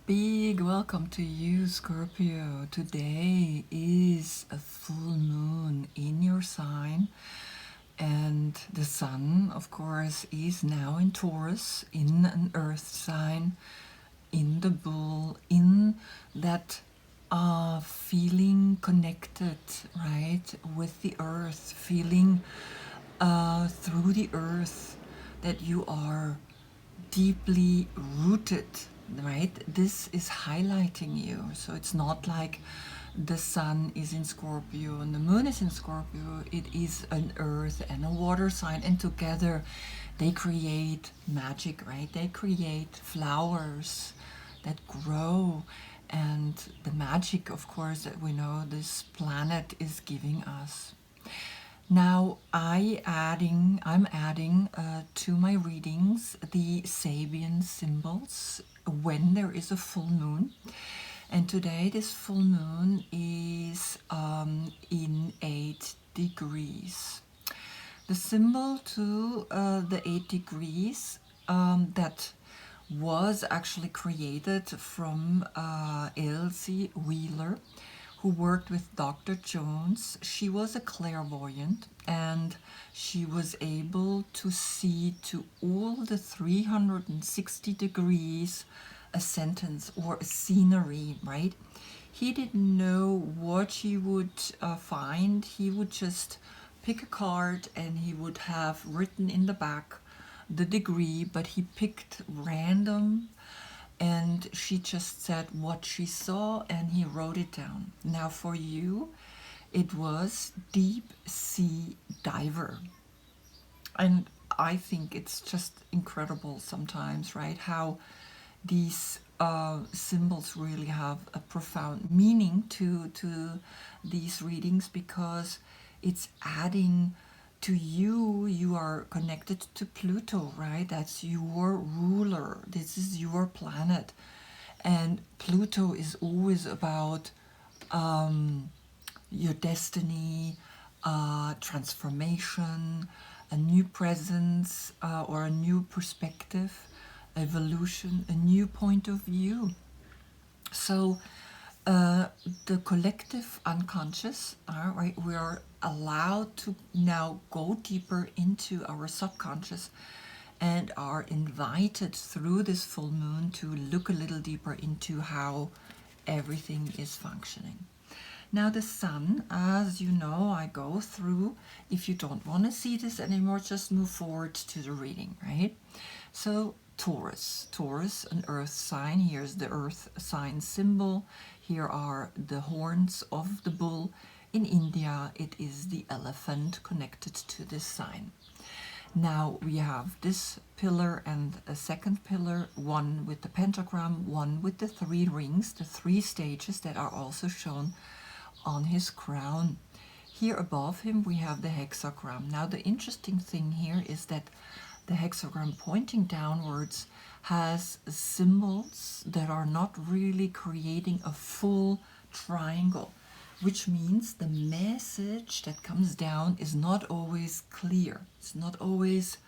Big welcome to you, Scorpio. Today is a full moon in your sign, and the sun, of course, is now in Taurus, in an earth sign, in the bull, in that feeling connected, right, with the earth, feeling through the earth that you are deeply rooted, right? This is highlighting you. So it's not like the sun is in Scorpio and the moon is in Scorpio. It is an earth and a water sign, and together they create magic, right? They create flowers that grow, and the magic, of course, that we know this planet is giving us. Now I'm adding to my readings the Sabian symbols when there is a full moon. And today this full moon is in 8 degrees. The symbol to the 8 degrees that was actually created from Elsie Wheeler, who worked with Dr. Jones. She was a clairvoyant, and she was able to see to all the 360 degrees a sentence or a scenery, right? He didn't know what he would find. He would just pick a card and he would have written in the back the degree, but he picked random, and she just said what she saw and he wrote it down. Now for you, it was deep sea diver. And I think it's just incredible sometimes, right? How these symbols really have a profound meaning to these readings, because it's adding to you. You are connected to Pluto, right? That's your ruler. This is your planet. And Pluto is always about your destiny, transformation, a new presence, or a new perspective, evolution, a new point of view. So, the collective unconscious, right? We are allowed to now go deeper into our subconscious and are invited through this full moon to look a little deeper into how everything is functioning. Now, the sun, as you know, I go through. If you don't want to see this anymore, just move forward to the reading, right? So, Taurus, an earth sign. Here's the earth sign symbol. Here are the horns of the bull. In India, it is the elephant connected to this sign. Now we have this pillar and a second pillar, one with the pentagram, one with the 3 rings, the 3 stages that are also shown on his crown. Here above him we have the hexagram. Now the interesting thing here is that the hexagram pointing downwards has symbols that are not really creating a full triangle, which means the message that comes down is not always clear. It's not always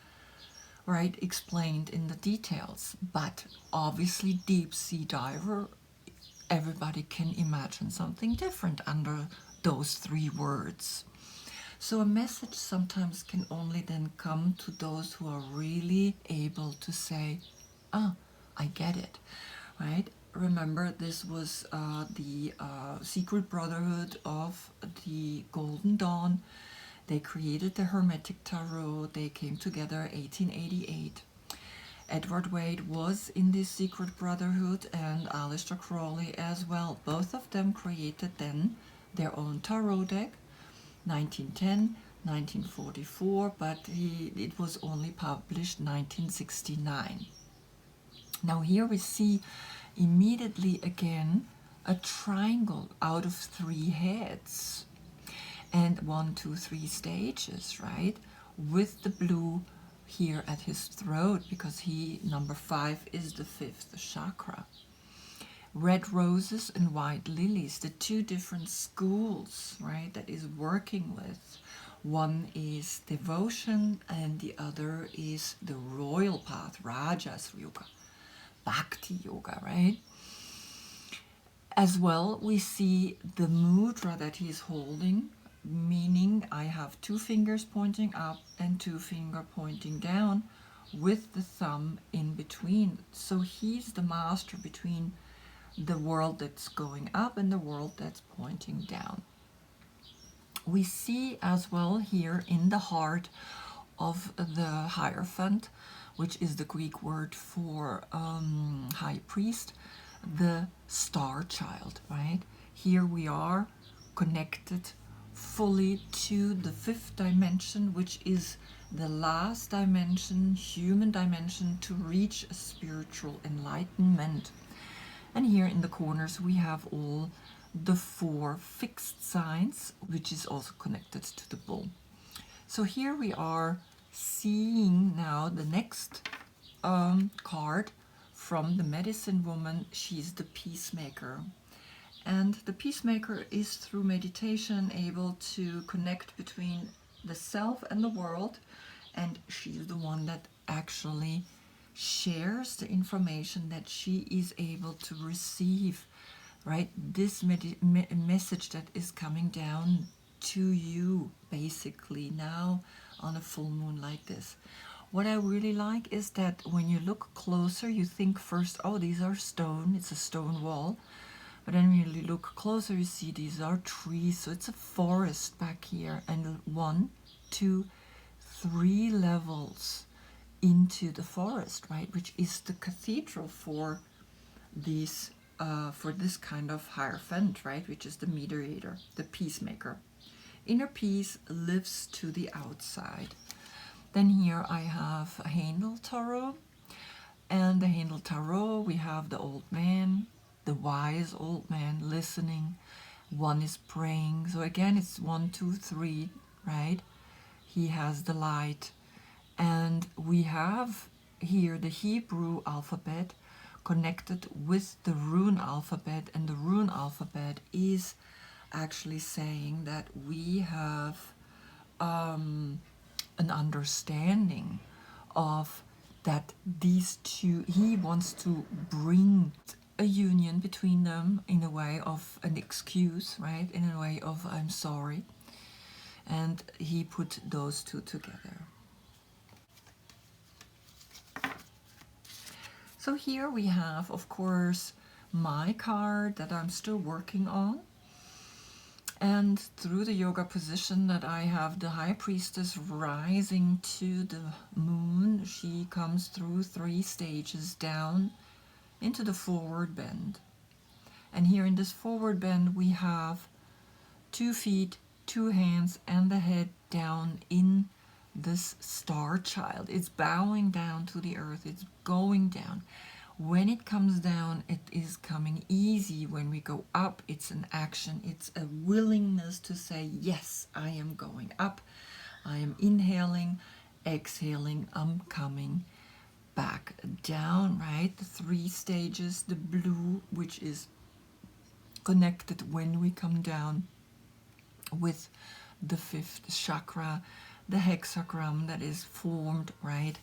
right explained in the details. But obviously, deep sea diver, everybody can imagine something different under those 3 words. So a message sometimes can only then come to those who are really able to say, ah, I get it, right? Remember, this was the secret brotherhood of the Golden Dawn. They created the Hermetic Tarot. They came together 1888. Edward Wade was in this secret brotherhood, and Aleister Crowley as well. Both of them created then their own tarot deck, 1910, 1944, but it was only published 1969. Now here we see immediately again a triangle out of 3 heads and 1, 2, 3 stages, right? With the blue here at his throat, because he, number 5, is the 5th chakra. Red roses and white lilies, the 2 different schools, right, that is working with. One is devotion and the other is the royal path, Rajas Yoga, Bhakti Yoga, right? As well, we see the mudra that he's holding, meaning I have two fingers pointing up and two fingers pointing down with the thumb in between. So he's the master between the world that's going up and the world that's pointing down. We see as well here in the heart of the Hierophant, which is the Greek word for high priest, the star child, right? Here we are connected fully to the fifth dimension, which is the last dimension, human dimension, to reach a spiritual enlightenment. And here in the corners we have all the four fixed signs, which is also connected to the bull. So here we are seeing now the next card from the medicine woman. She's the peacemaker. And the peacemaker is through meditation able to connect between the self and the world. And she's the one that actually shares the information that she is able to receive, right? This message that is coming down to you basically now on a full moon like this. What I really like is that when you look closer, you think first, oh, these are stone, it's a stone wall. But then when you look closer, you see these are trees. So it's a forest back here, and 1, 2, 3 levels into the forest, right? Which is the cathedral for these for this kind of Hierophant, right? Which is the mediator, the peacemaker. Inner peace lives to the outside. Then here I have a Handel Tarot. And the Handel Tarot, we have the old man, the wise old man listening. One is praying. So again, it's 1, 2, 3, right? He has the light. And we have here the Hebrew alphabet connected with the rune alphabet. And the rune alphabet is actually saying that we have an understanding of that these two, he wants to bring a union between them in a way of an excuse, right? In a way of I'm sorry. And he put those two together. So here we have, of course, my card that I'm still working on. And through the yoga position that I have the High Priestess rising to the moon, she comes through 3 stages down into the forward bend. And here in this forward bend we have 2 feet, 2 hands, and the head down in this star child. It's bowing down to the earth, it's going down. When it comes down, it is coming easy. When we go up, it's an action. It's a willingness to say, yes, I am going up. I am inhaling, exhaling, I'm coming back down, right? The 3 stages, the blue, which is connected when we come down with the 5th chakra, the hexagram that is formed right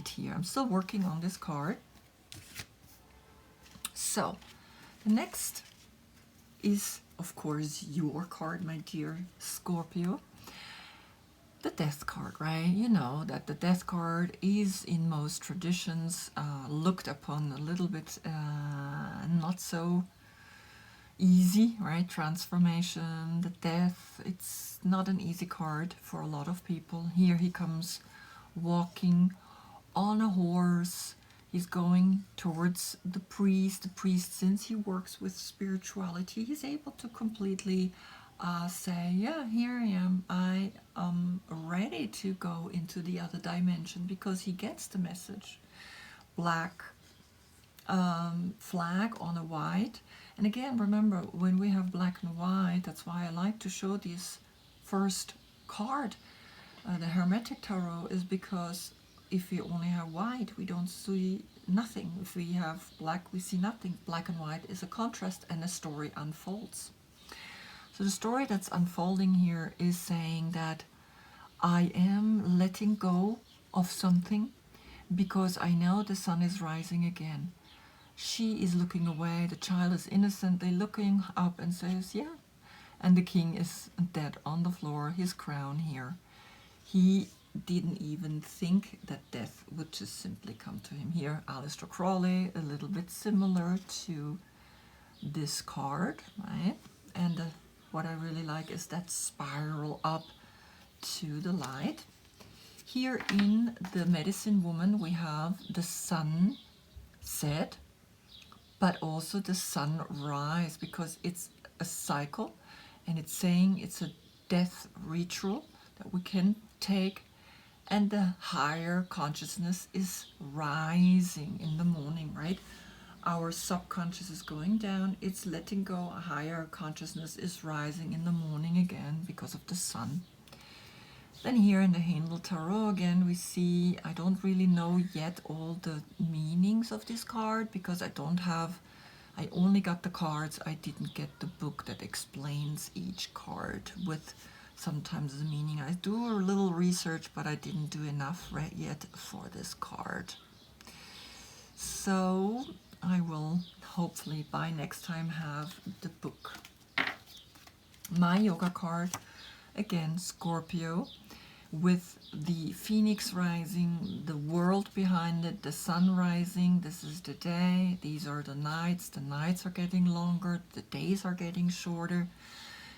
here. I'm still working on this card. So, the next is, of course, your card, my dear Scorpio. The Death card, right? You know that the Death card is, in most traditions, looked upon a little bit not so easy, right? Transformation, the death, it's not an easy card for a lot of people. Here he comes walking on a horse. He's going towards the priest. The priest, since he works with spirituality, he's able to completely say, yeah, here I am. I am ready to go into the other dimension, because he gets the message. Black flag on a white. And again, remember, when we have black and white, that's why I like to show this first card. The Hermetic Tarot is because if we only have white, we don't see nothing. If we have black, we see nothing. Black and white is a contrast, and a story unfolds. So the story that's unfolding here is saying that I am letting go of something because I know the sun is rising again. She is looking away. The child is innocently looking up and says, yeah. And the king is dead on the floor, his crown here. He didn't even think that death would just simply come to him. Here, Aleister Crowley, a little bit similar to this card, right? And what I really like is that spiral up to the light. Here in the Medicine Woman, we have the sun set, but also the sunrise, because it's a cycle, and it's saying it's a death ritual that we can take, and the higher consciousness is rising in the morning, right? Our subconscious is going down, it's letting go, a higher consciousness is rising in the morning again because of the sun. Then here in the Handel Tarot again we see, I don't really know yet all the meanings of this card because I only got the cards, I didn't get the book that explains each card with sometimes the meaning. I do a little research, but I didn't do enough yet for this card. So I will hopefully by next time have the book. My yoga card, again Scorpio, with the phoenix rising, the world behind it, the sun rising. This is the day, these are the nights are getting longer, the days are getting shorter.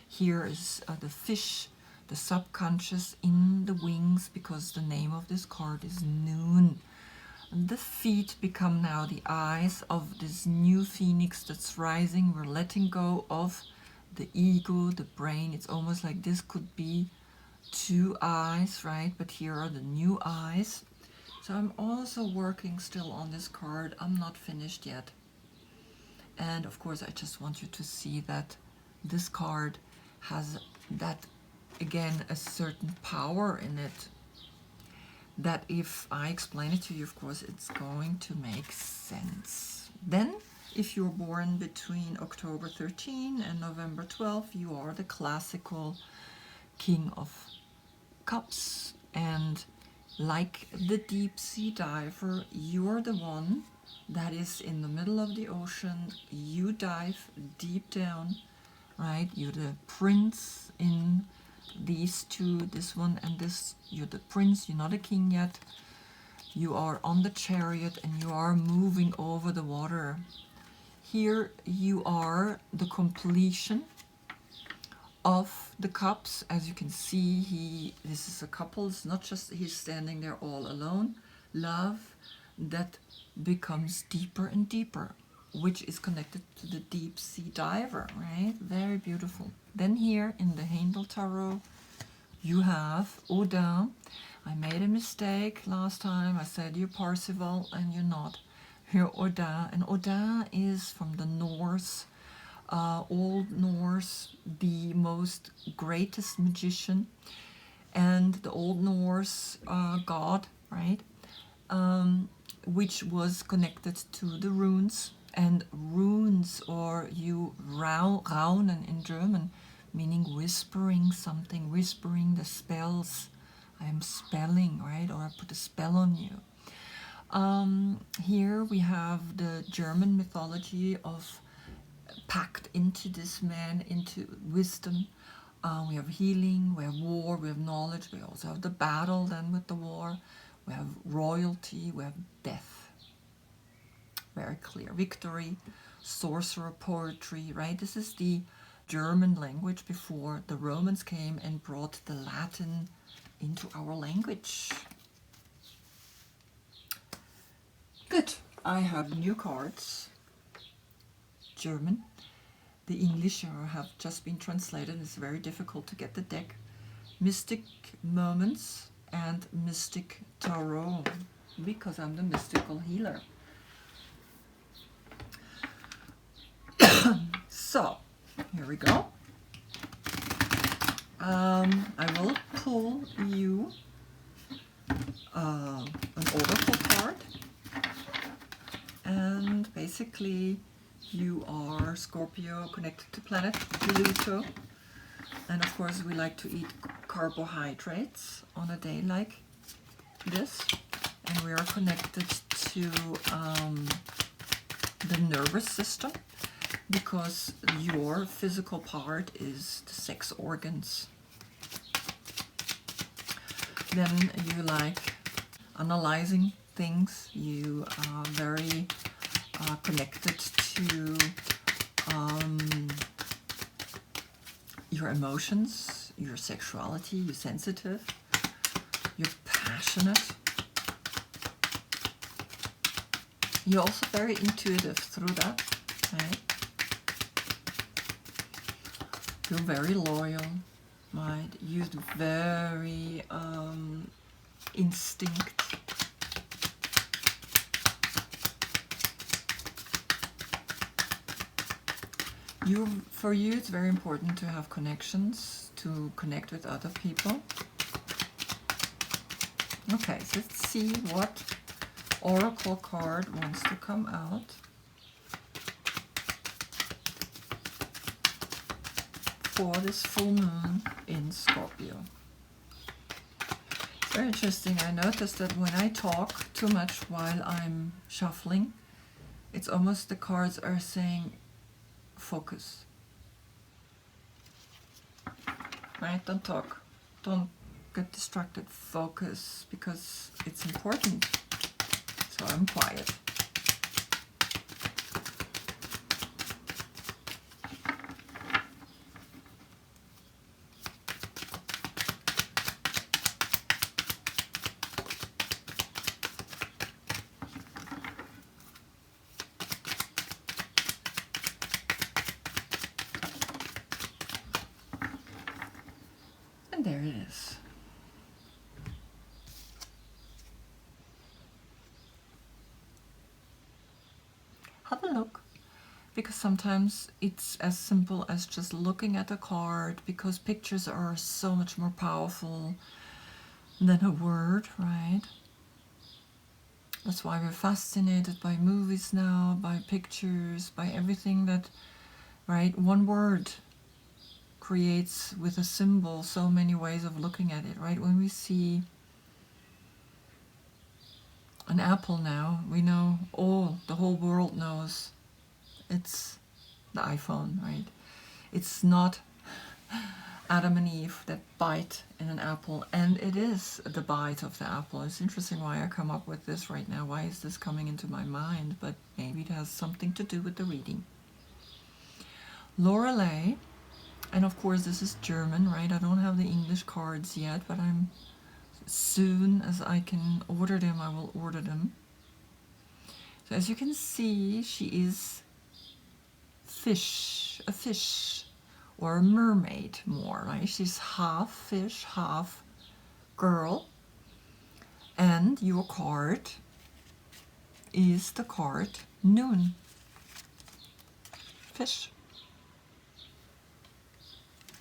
Here is the fish, the subconscious in the wings, because the name of this card is noon. And the feet become now the eyes of this new phoenix that's rising. We're letting go of the ego, the brain. It's almost like this could be two eyes, right? But here are the new eyes. So I'm also working still on this card. I'm not finished yet. And of course, I just want you to see that this card has that, again, a certain power in it, that if I explain it to you, of course, it's going to make sense. Then, if you're born between October 13 and November 12, you are the classical King of Cups. And like the deep sea diver, you're the one that is in the middle of the ocean. You dive deep down, right? You're the prince in these two, this one and this. You're the prince, you're not a king yet. You are on the chariot and you are moving over the water. Here you are the completion of the cups. As you can see, this is a couple. It's not just he's standing there all alone. Love that becomes deeper and deeper, which is connected to the deep sea diver, right? Very beautiful. Then here in the Handel Tarot, you have Odin. I made a mistake last time. I said you're Parzival and you're not. Here Odin, and Odin is from the Norse, Old Norse, the most greatest magician, and the Old Norse god, right? Which was connected to the runes. And runes, or you raunen in German, meaning whispering something, whispering the spells. I am spelling, right? Or I put a spell on you. Here we have the German mythology of packed into this man, into wisdom. We have healing, we have war, we have knowledge, we also have the battle then with the war. We have royalty, we have death. Very clear. Victory, sorcerer, poetry, right? This is the German language before the Romans came and brought the Latin into our language. Good. I have new cards. German. The English have just been translated. It's very difficult to get the deck. Mystic Moments and Mystic Tarot, because I'm the mystical healer. So, here we go. I will pull you an oracle card, and basically you are Scorpio connected to planet Pluto, and of course we like to eat carbohydrates on a day like this, and we are connected to the nervous system, because your physical part is the sex organs. Then you like analyzing things. You are very connected to your emotions, your sexuality. You're sensitive, you're passionate. You're also very intuitive through that, right? You're very loyal, right? You're very instinct. For you, it's very important to have connections, to connect with other people. Okay, so let's see what oracle card wants to come out for this full moon in Scorpio. It's very interesting. I noticed that when I talk too much while I'm shuffling, it's almost the cards are saying focus. Right? Don't talk. Don't get distracted. Focus, because it's important. So I'm quiet. And there it is. Have a look, because sometimes it's as simple as just looking at a card, because pictures are so much more powerful than a word, right? That's why we're fascinated by movies now, by pictures, by everything that, right? One word creates with a symbol so many ways of looking at it, right? When we see an apple now, we know, the whole world knows it's the iPhone, right? It's not Adam and Eve that bite in an apple, and it is the bite of the apple. It's interesting why I come up with this right now. Why is this coming into my mind? But maybe it has something to do with the reading. Lorelei, and of course this is German, right? I don't have the English cards yet, but as soon as I can order them, I will order them. So as you can see, she is a fish, or a mermaid more, right? She's half fish, half girl. And your card is the card Noon, fish.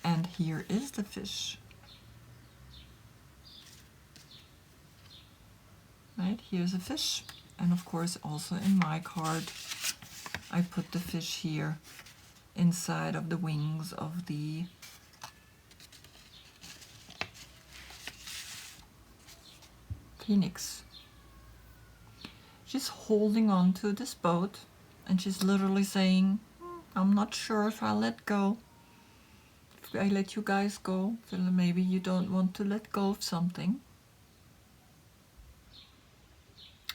And here is the fish. Right, here's a fish. And of course also in my card, I put the fish here inside of the wings of the phoenix. She's holding on to this boat, and she's literally saying, I'm not sure if I'll let go. If I let you guys go, then maybe you don't want to let go of something.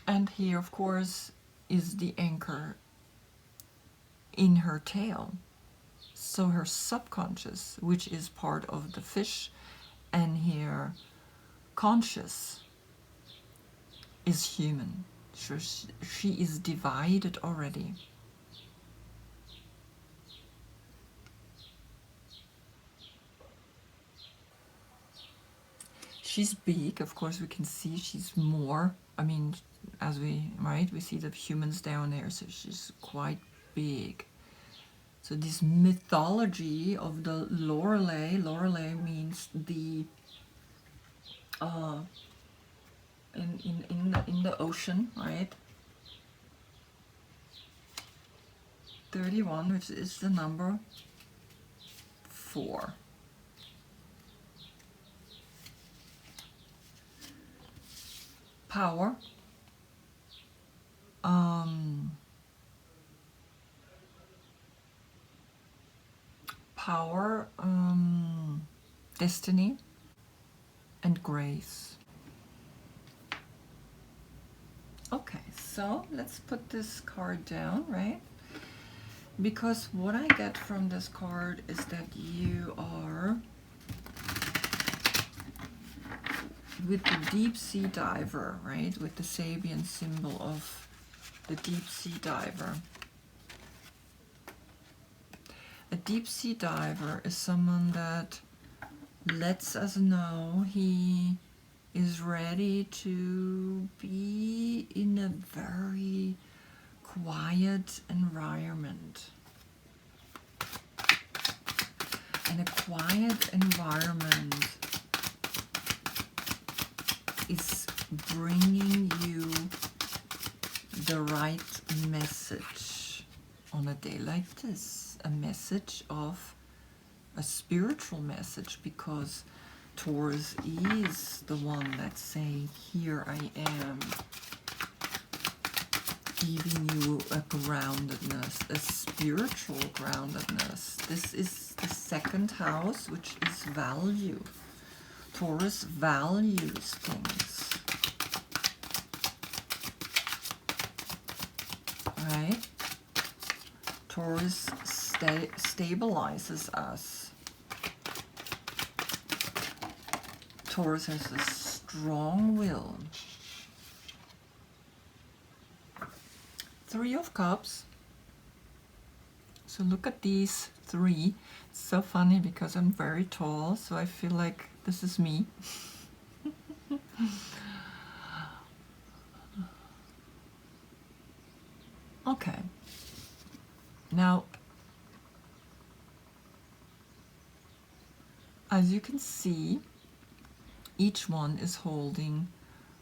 And here, of course, is the anchor in her tail. So her subconscious, which is part of the fish, and here conscious is human. So she is divided already. She's big, of course we can see she's more, I mean, as we see the humans down there, so she's quite big. So this mythology of the Lorelei means the in the ocean, right? 31, which is the number 4. Power. power, destiny, and grace. Okay, so let's put this card down, right? Because what I get from this card is that you are with the deep sea diver, right? With the Sabian symbol of the deep sea diver. A deep sea diver is someone that lets us know he is ready to be in a very quiet environment. And a quiet environment is bringing you the right message on a day like this. A message of a spiritual message, because Taurus is the one that's saying, here I am, giving you a groundedness, a spiritual groundedness. This is the second house, which is value. Taurus values things, right? Taurus stabilizes us. Taurus has a strong will. Three of Cups. So look at these three. It's so funny because I'm very tall, so I feel like this is me. Okay. Now, as you can see, each one is holding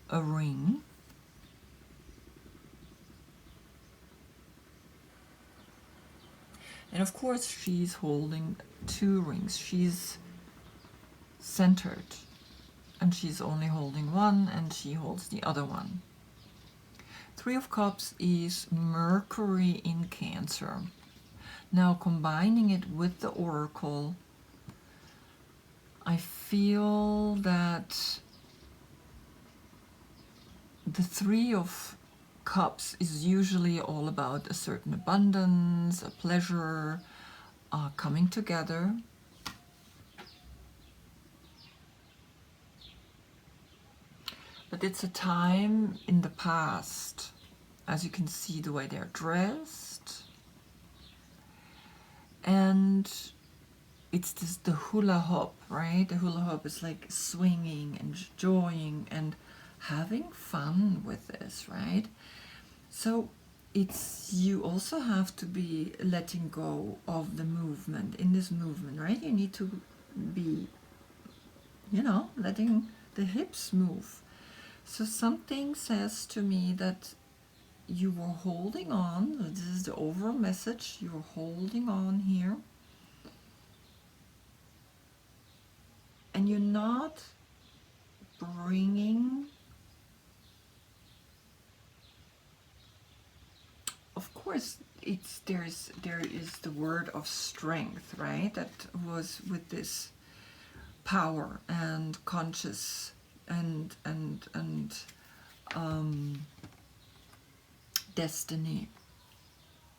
a ring. And of course, she's holding two rings. She's centered, and she's only holding one, and she holds the other one. Three of Cups is Mercury in Cancer. Now, combining it with the Oracle, I feel that the Three of Cups is usually all about a certain abundance, a pleasure, coming together. But it's a time in the past, as you can see the way they're dressed. And it's this, the hula hoop, right? The hula hoop is like swinging and enjoying and having fun with this, right? So it's, you also have to be letting go of the movement, in this movement, right? You need to be, you know, letting the hips move. So something says to me that you were holding on. This is the overall message. You're holding on here. And you're not bringing, of course, there is the word of strength, right? That was with this power and conscious and destiny.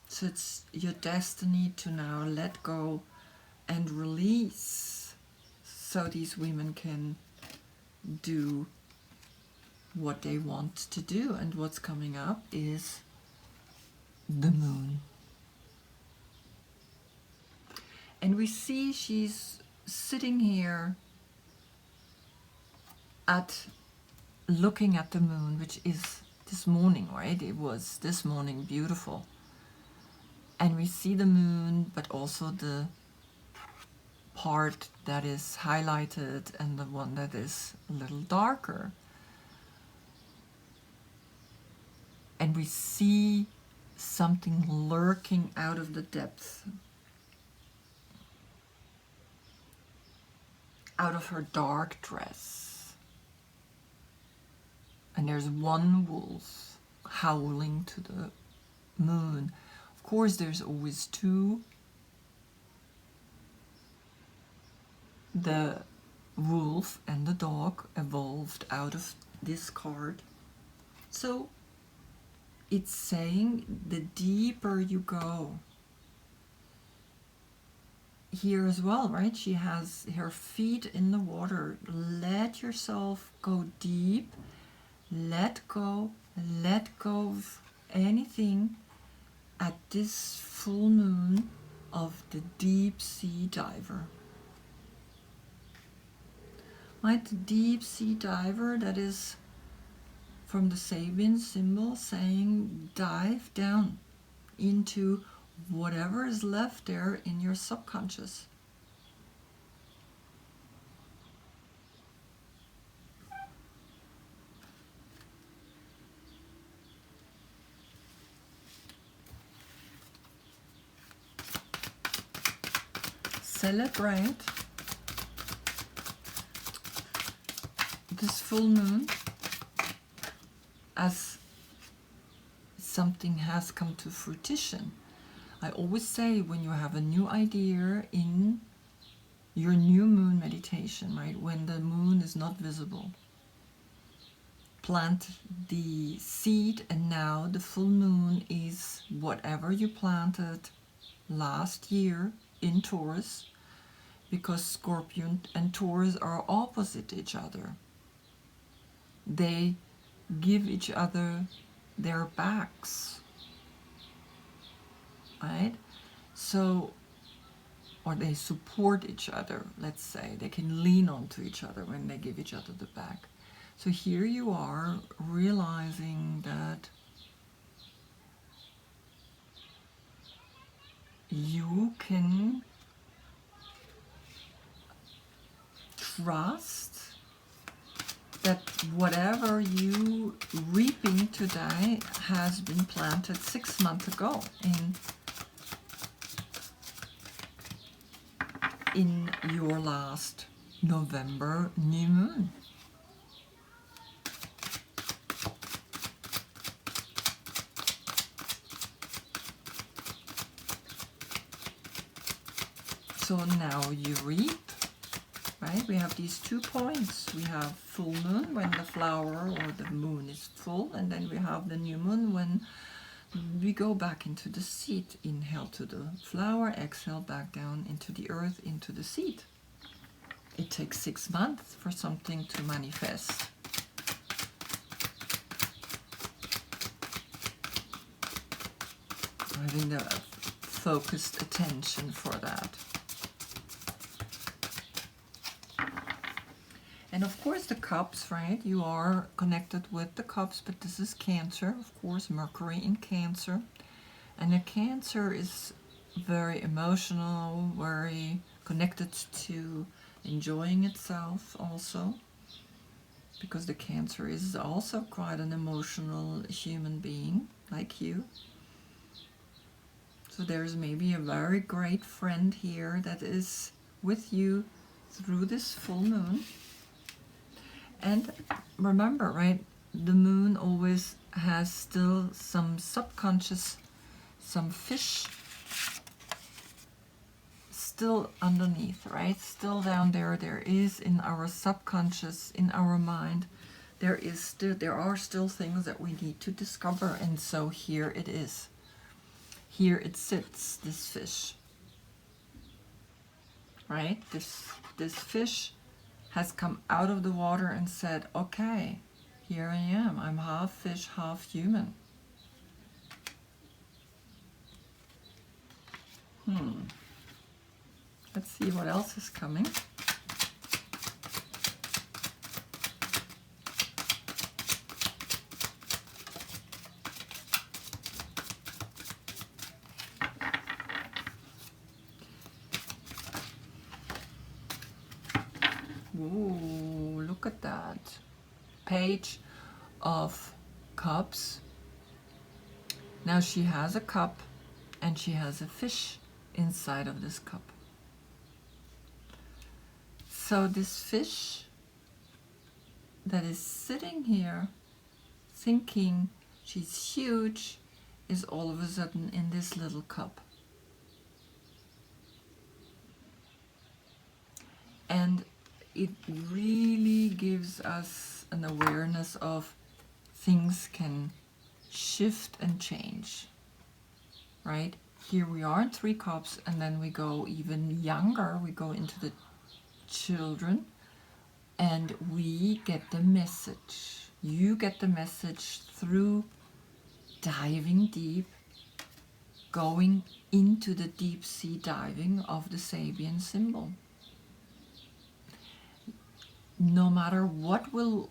So it's your destiny to now let go and release, so these women can do what they want to do. And what's coming up is the moon. And we see she's sitting here looking at the moon, which is this morning, right? It was this morning beautiful. And we see the moon, but also the part that is highlighted and the one that is a little darker. And we see something lurking out of the depth, out of her dark dress. And there's one wolf howling to the moon. Of course, there's always two. the wolf and the dog evolved out of this card. So it's saying the deeper you go, here as well, right? She has her feet in the water. Let yourself go deep. Let go of anything at this full moon of the deep sea diver. Right, the deep sea diver, that is from the Sabian symbol saying dive down into whatever is left there in your subconscious. Celebrate this full moon as something has come to fruition. I always say when you have a new idea in your new moon meditation, right, when the moon is not visible, plant the seed, and now the full moon is whatever you planted last year in Taurus, because Scorpio and Taurus are opposite each other. They give each other their backs, right? So, or they support each other, let's say. They can lean onto each other when they give each other the back. So here you are realizing that you can trust that whatever you reaping today has been planted 6 months ago in your last November new moon. So now you reap, right? We have these 2 points. We have full moon when the flower or the moon is full, and then we have the new moon when we go back into the seed. Inhale to the flower, exhale back down into the earth, into the seed. It takes 6 months for something to manifest. Having the focused attention for that. And of course the cups, right? You are connected with the cups, but this is Cancer, of course, Mercury in Cancer. And the Cancer is very emotional, very connected to enjoying itself also, because the Cancer is also quite an emotional human being like you. So there's maybe a very great friend here that is with you through this full moon. And remember, right, the moon always has still some subconscious, some fish still underneath, right? Still down there. There is in our subconscious, in our mind, there are still things that we need to discover. And so here it is. Here it sits, this fish, right? This fish has come out of the water and said, okay, here I am. I'm half fish, half human. Let's see what else is coming. Ooh, look at that. Page of Cups. Now she has a cup and she has a fish inside of this cup. So this fish that is sitting here thinking she's huge is all of a sudden in this little cup. And it really gives us an awareness of things can shift and change, right? Here we are in Three Cups, and then we go even younger, we go into the children, and we get the message. You get the message through diving deep, going into the deep sea diving of the Sabian symbol. No matter what will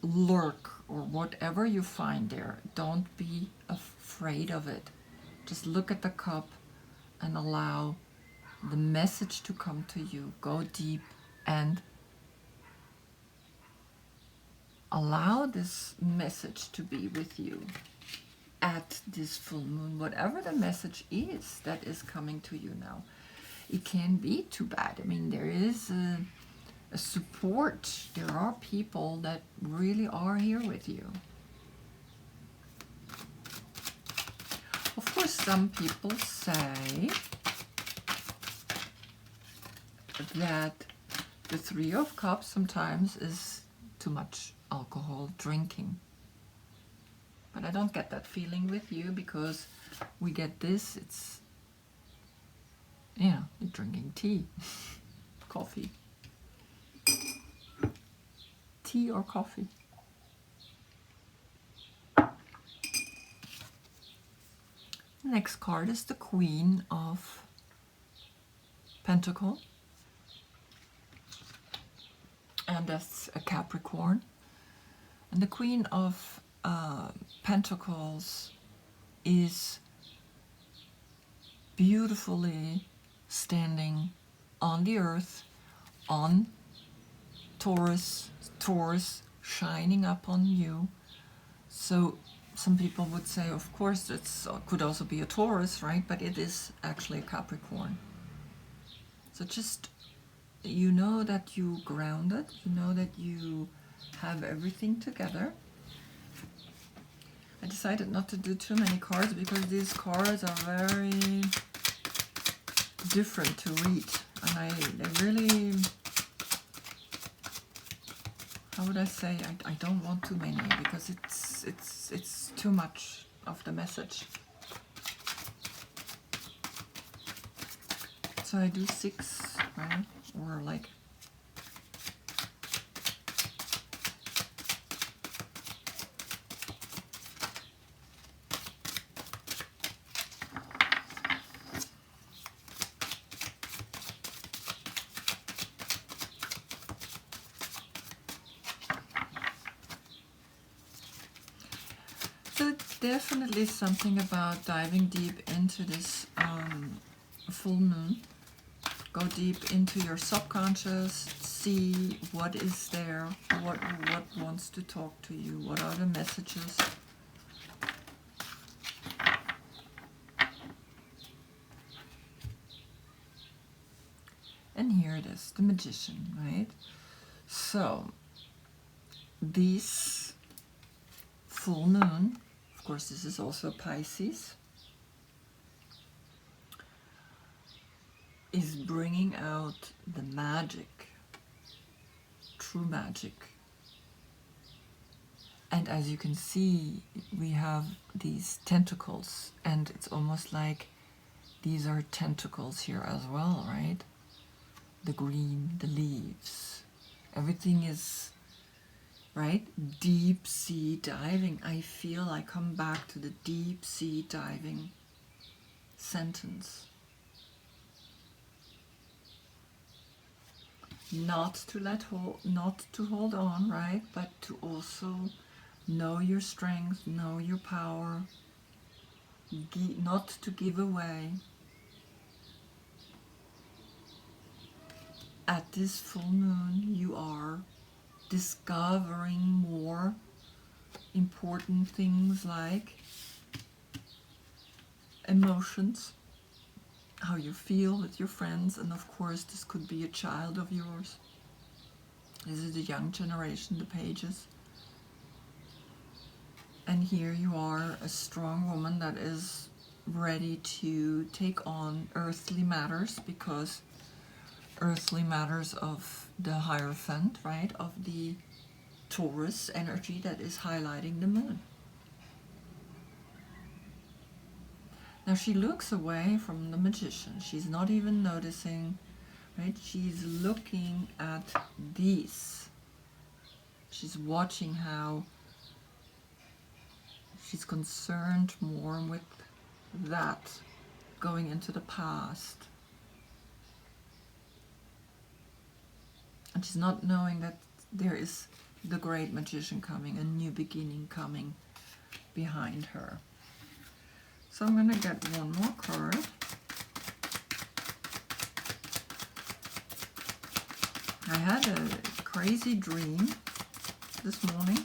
lurk or whatever you find there, don't be afraid of it. Just look at the cup and allow the message to come to you. Go deep and allow this message to be with you at this full moon, whatever the message is that is coming to you now. It can be too bad. I mean, there is a support. There are people that really are here with you. Of course, some people say that the Three of Cups sometimes is too much alcohol drinking. But I don't get that feeling with you, because we get this, it's, yeah, you're drinking tea, coffee. Tea or coffee. Next card is the Queen of Pentacles, and that's a Capricorn. And the Queen of Pentacles is beautifully standing on the earth, on Taurus shining up on you. So some people would say, of course, it could also be a Taurus, right? But it is actually a Capricorn. So just, you know that you grounded, you know that you have everything together. I decided not to do too many cards because these cards are very different to read, and I really, how would I say, I don't want too many because it's too much of the message. So I do 6, right? Or like, so it's definitely something about diving deep into this full moon. Go deep into your subconscious, see what is there, what wants to talk to you, what are the messages. And here it is, the Magician, right? So, this full moon, of course this is also Pisces, is bringing out the magic, true magic. And as you can see, we have these tentacles, and it's almost like these are tentacles here as well, right? The green, the leaves, everything is, right? Deep sea diving. I feel I come back to the deep sea diving sentence. Not to hold on, right? But to also know your strength, know your power, not to give away. At this full moon, you are discovering more important things like emotions, how you feel with your friends, and of course this could be a child of yours. This is the young generation, the pages. And here you are, a strong woman that is ready to take on earthly matters, because earthly matters of the Hierophant, right? Of the Taurus energy that is highlighting the moon. Now she looks away from the magician. She's not even noticing, right? She's looking at these. She's watching how she's concerned more with that, going into the past. And she's not knowing that there is the great magician coming, a new beginning coming behind her. So I'm going to get one more card. I had a crazy dream this morning.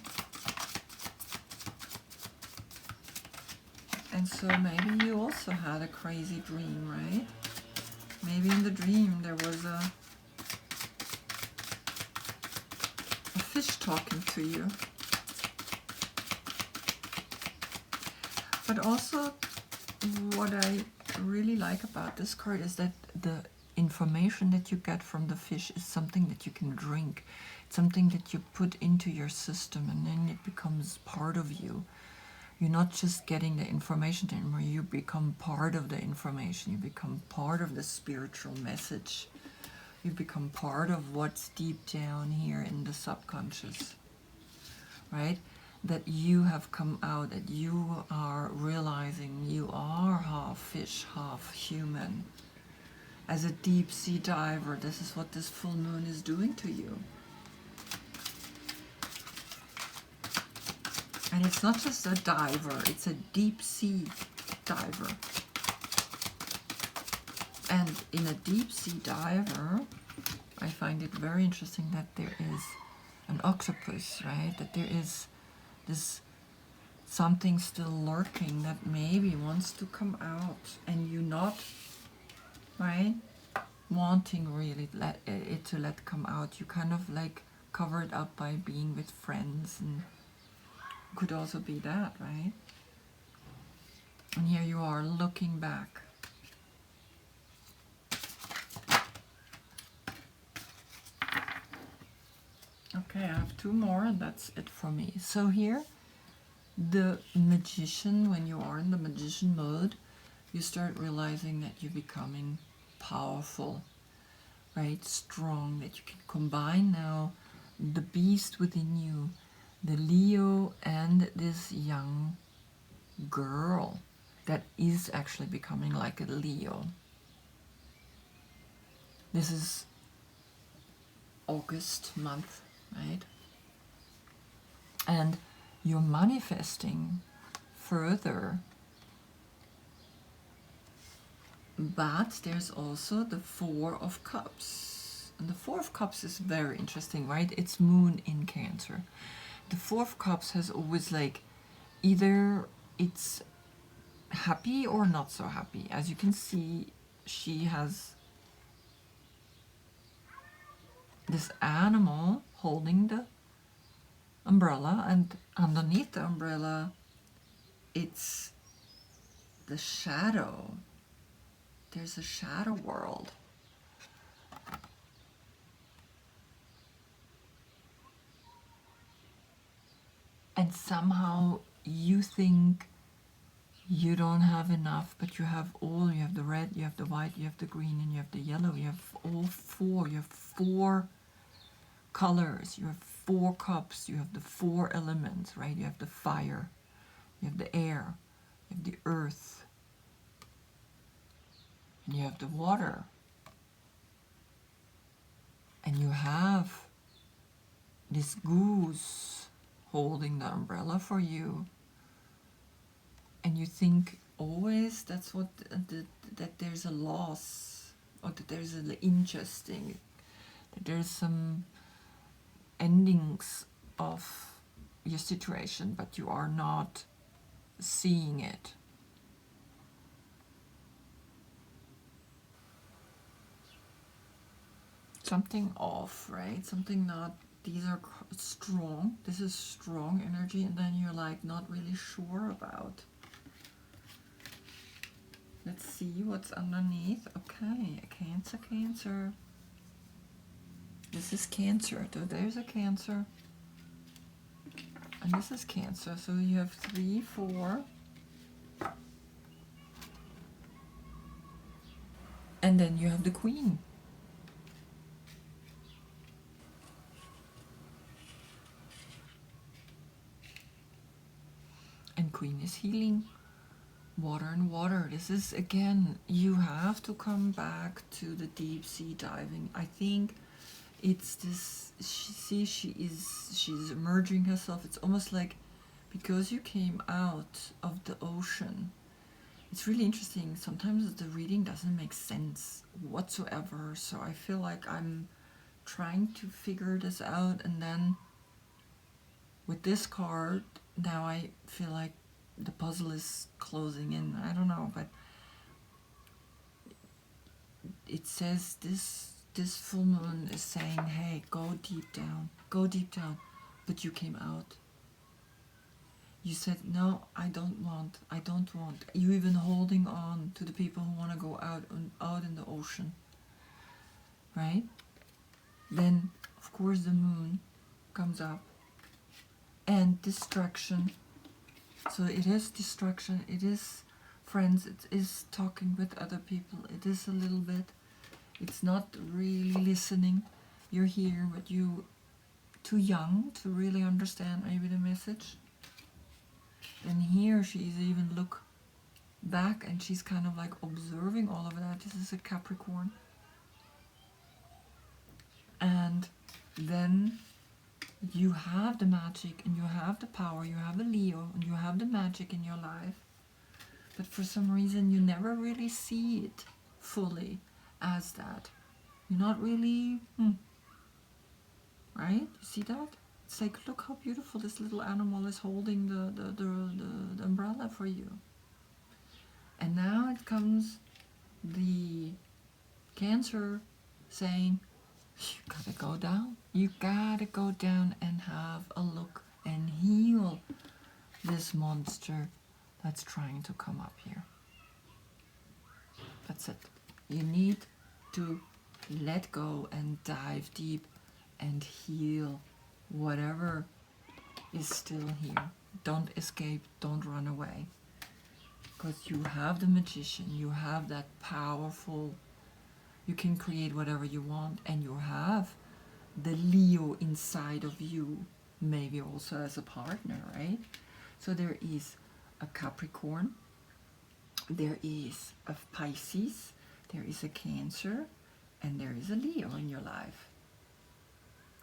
And so maybe you also had a crazy dream, right? Maybe in the dream there was a fish talking to you. But also, what I really like about this card is that the information that you get from the fish is something that you can drink. It's something that you put into your system and then it becomes part of you. You're not just getting the information anymore, you become part of the information. You become part of the spiritual message. You become part of what's deep down here in the subconscious, right? That you have come out, that you are realizing you are half fish, half human. As a deep sea diver, this is what this full moon is doing to you. And it's not just a diver, it's a deep sea diver. And in a deep sea diver, I find it very interesting that there is an octopus, right? That there is this something still lurking that maybe wants to come out, and you not, right, wanting really it to let come out. You kind of like cover it up by being with friends, and could also be that, right? And here you are looking back. Okay, I have two more and that's it for me. So here, the magician, when you are in the magician mode, you start realizing that you're becoming powerful, right? Strong, that you can combine now the beast within you, the Leo, and this young girl that is actually becoming like a Leo. This is August month, right? And you're manifesting further. But there's also the Four of Cups. And the Four of Cups is very interesting, right? It's moon in Cancer. The Four of Cups has always like, either it's happy or not so happy. As you can see, she has this animal holding the umbrella, and underneath the umbrella it's the shadow. There's a shadow world. And somehow you think you don't have enough, but you have all. You have the red, you have the white, you have the green, and you have the yellow. You have all four. You have four colors. You have four cups. You have the four elements, right? You have the fire, you have the air, you have the earth, and you have the water. And you have this goose holding the umbrella for you. And you think always that's what that there's a loss, or that there's an injustice, that there's some endings of your situation, but you are not seeing it. Something off, right? Something not, these are strong, this is strong energy, and then you're like not really sure about. Let's see what's underneath. Okay, a Cancer, Cancer. This is Cancer. So there's a Cancer. And this is Cancer. So you have 3, 4. And then you have the Queen. And Queen is healing. Water and water. This is, again, you have to come back to the deep sea diving. I think it's this, she's emerging herself. It's almost like, because you came out of the ocean, it's really interesting. Sometimes the reading doesn't make sense whatsoever. So I feel like I'm trying to figure this out, and then with this card, now I feel like the puzzle is closing in. I don't know, but it says this full moon is saying, hey, go deep down, but you came out. You said, no, I don't want. You even holding on to the people who want to go out in the ocean, right? Then, of course, the moon comes up, and distraction. So it is distraction, it is friends, it is talking with other people, it is a little bit, it's not really listening. You're here, but you too young to really understand maybe the message. And here she's even look back, and she's kind of like observing all of that. This is a Capricorn. And then you have the magic, and you have the power, you have the Leo, and you have the magic in your life. But for some reason, you never really see it fully as that. You're not really, right? You see that? It's like, look how beautiful this little animal is holding the umbrella for you. And now it comes the Cancer saying, you gotta go down. You gotta go down and have a look and heal this monster that's trying to come up here. That's it. You need to let go and dive deep and heal whatever is still here. Don't escape, don't run away. Because you have the Magician, you have that powerful, you can create whatever you want, and you have the Leo inside of you, maybe also as a partner, right? So there is a Capricorn, there is a Pisces, there is a Cancer, and there is a Leo in your life,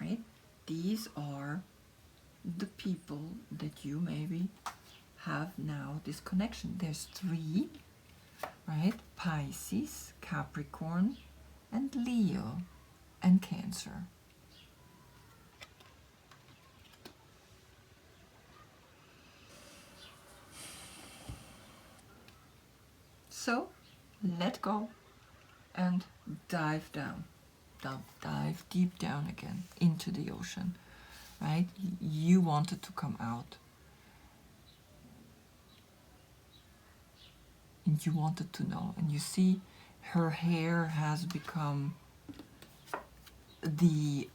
right? These are the people that you maybe have now this connection. There's 3, right? Pisces, Capricorn, and Leo, and Cancer. So let go and dive down. Dive deep down again into the ocean, right? You wanted to come out. And you wanted to know. And you see her hair has become the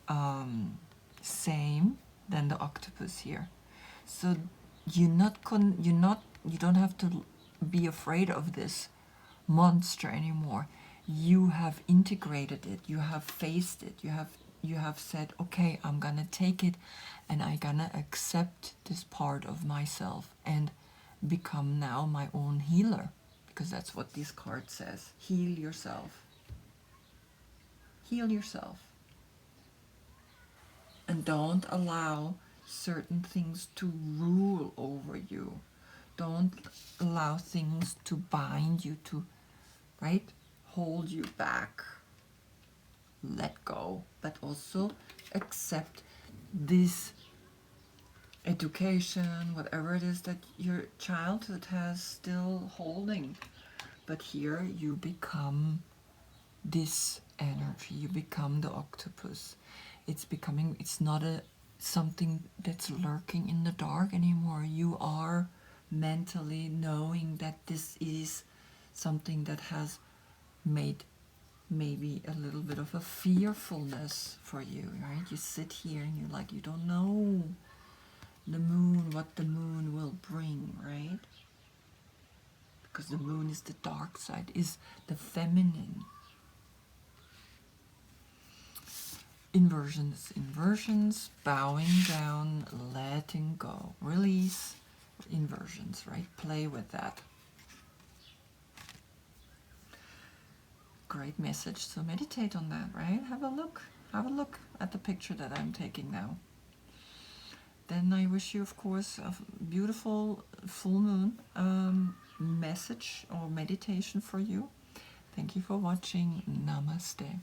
same than the octopus here. So you don't have to be afraid of this monster anymore. You have integrated it, you have faced it, you have said, okay, I'm gonna take it and I'm gonna accept this part of myself and become now my own healer, because that's what this card says. Heal yourself. Heal yourself. And don't allow certain things to rule over you. Don't allow things to bind you, to, right, hold you back. Let go, but also accept this education, whatever it is that your childhood has still holding. But here you become this energy, you become the octopus. It's not something that's lurking in the dark anymore. You are mentally knowing that this is something that has made maybe a little bit of a fearfulness for you, right? You sit here and you're like, you don't know the moon, what the moon will bring, right? Because the moon is the dark side, is the feminine. Inversions, bowing down, letting go, release, inversions, right? Play with that. Great message. So meditate on that, right? Have a look at the picture that I'm taking now. Then I wish you, of course, a beautiful full moon message or meditation for you. Thank you for watching. Namaste.